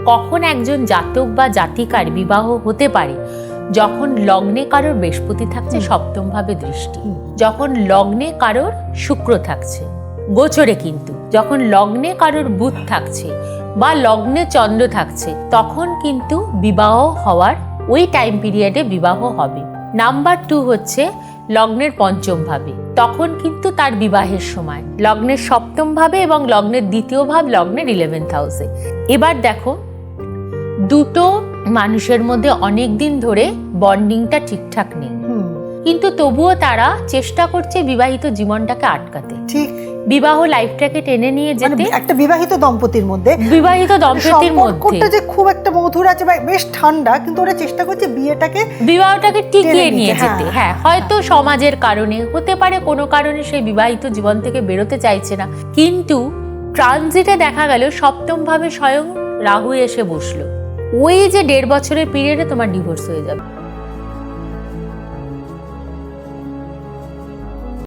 কখন একজন জাতক বা জাতিকার বিবাহ হতে পারে? যখন লগ্নে কারোর বৃহস্পতি থাকছে সপ্তম ভাবে দৃষ্টি, যখন লগ্নে কারোর শুক্র থাকছে গোচরে, কিন্তু যখন লগ্নে কারোর বুধ থাকছে বা লগ্নে চন্দ্র থাকছে, তখন কিন্তু বিবাহ হওয়ার ওই টাইম পিরিয়ডে বিবাহ হবে। নাম্বার 2 হচ্ছে লগ্নের পঞ্চম ভাবে, তখন কিন্তু তার বিবাহের সময়। লগ্নের সপ্তম ভাবে এবং লগ্নের দ্বিতীয় ভাব লগ্নের 11th হাউসে। এবার দেখো, দুটো মানুষের মধ্যে অনেক দিন ধরে বন্ডিংটা ঠিকঠাক নেই, কিন্তু তবুও তারা চেষ্টা করছে বিবাহিত জীবনটাকে আটকাতে, ঠিক বিবাহ লাইফটাকে টেনে নিয়ে যেতে। একটা বিবাহিত দম্পতির মধ্যে সম্পর্কটা যে খুব একটা মধুর আছে, বেশ ঠান্ডা, কিন্তু ওরা চেষ্টা করছে বিবাহটাকে টিকিয়ে নিয়ে যেতে। হ্যাঁ, হয়তো সমাজের কারণে হতে পারে, কোনো কারণে সেই বিবাহিত জীবন থেকে বেরোতে চাইছে না, কিন্তু ট্রানজিটে দেখা গেল সপ্তম ভাবে স্বয়ং রাহু এসে বসলো। ওই যে 1.5 বছরের পিরিয়ডে তোমার ডিভোর্স হয়ে যাবে।